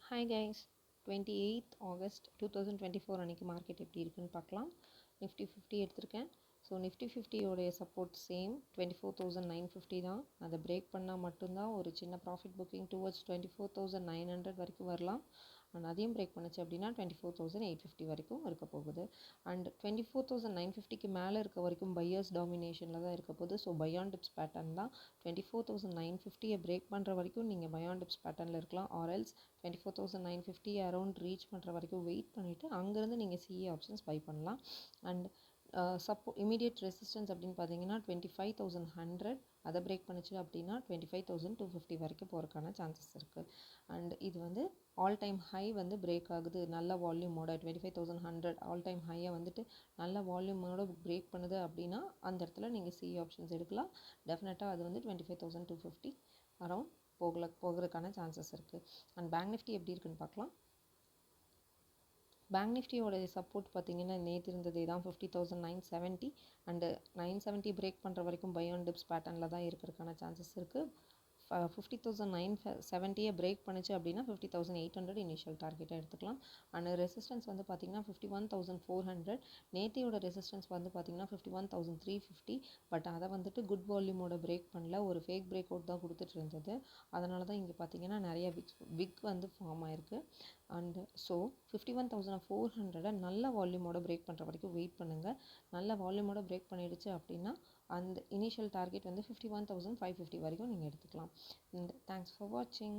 Hi guys, 28th August 2024 அன்றைக்கி market எப்படி இருக்குன்னு பார்க்கலாம். நிஃப்டி 50 எடுத்திருக்கேன். ஸோ நிஃப்டி 50யோடைய சப்போர்ட் சேம் 24,950 தான். அதை பிரேக் பண்ணால் மட்டும்தான் ஒரு சின்ன ப்ராஃபிட் புக்கிங் டுவர்ட்ஸ் 24,900 வரைக்கும் வரலாம். அண்ட் அதையும் பிரேக் பண்ணுச்சு அப்படின்னா 24,850 வரைக்கும் இருக்க போகுது. அண்ட் 24,950க்கு மேலே இருக்க வரைக்கும் பையர்ஸ் டாமினேஷனில் தான் இருக்க போகுது. ஸோ பையான் டிப்ஸ் பேட்டர்ன் தான். 24,950 பிரேக் பண்ணுற வரைக்கும் நீங்கள் பையான் டிப்ஸ் பேட்டர்னில் இருக்கலாம். ஆர்எல்ஸ் 24,950 அரௌண்ட் ரீச் பண்ணுற வரைக்கும் வெயிட் பண்ணிவிட்டு அங்கேருந்து நீங்கள் சிஏ ஆப்ஷன்ஸ் பை பண்ணலாம். அண்ட் இமீடியட் ரெசிஸ்டன்ஸ் அப்படின்னு பார்த்தீங்கன்னா 25,100, அதை பிரேக் பண்ணிச்சு அப்படின்னா 25,250 வரைக்கும் போகிறதுக்கான சான்சஸ் இருக்குது. அண்ட் இது வந்து ஆல் டைம் ஹை வந்து பிரேக் ஆகுது நல்ல வால்யூமோட. 25,100 ஆல் டைம் ஹையை வந்துட்டு நல்ல வால்யூமோட பிரேக் பண்ணுது அப்படின்னா அந்த இடத்துல நீங்கள் சிஏ ஆப்ஷன்ஸ் எடுக்கலாம். டெஃபினட்டாக அது வந்து 25,250 அரௌண்ட் போகிறதுக்கான சான்சஸ் இருக்குது. அண்ட் பேங்க் நிஃப்டி எப்படி இருக்குன்னு பார்க்கலாம். பேங்க் நிஃப்டியோட சப்போர்ட் பார்த்தீங்கன்னா நேற்று இருந்ததே தான் 50,970 அண்டு 970 பிரேக் பண்ணுற வரைக்கும் பை ஆன் டிப்ஸ் பேட்டர்னில் தான் இருக்கிறதுக்கான சான்சஸ் இருக்குது. 50,970 பிரேக் பண்ணிச்சு அப்படின்னா 50,800 இனிஷியல் டார்கெட்டை எடுத்துக்கலாம். அண்ட் ரெசிஸ்டன்ஸ் வந்து பார்த்திங்கன்னா 51,400. நேத்தியோட ரெசிஸ்டன்ஸ் வந்து பார்த்திங்கன்னா 51,350. பட் அதை வந்துட்டு குட் வால்யூமோட பிரேக் பண்ணல, ஒரு ஃபேக் பிரேக் அவுட் தான் கொடுத்துட்டு இருந்தது. அதனால தான் இங்கே பார்த்திங்கன்னா நிறைய விக் வந்து ஃபார்ம் ஆயிருக்கு. அண்ட் ஸோ 51,400 நல்ல வால்யூமோட பிரேக் பண்ணுற வரைக்கும் வெயிட் பண்ணுங்கள். நல்ல வால்யூமோட பிரேக் பண்ணிடுச்சு அப்படின்னா அந்த இனிஷியல் டார்கெட் வந்து 51,550 வரைக்கும் நீங்கள் எடுத்துக்கலாம். And thanks for watching.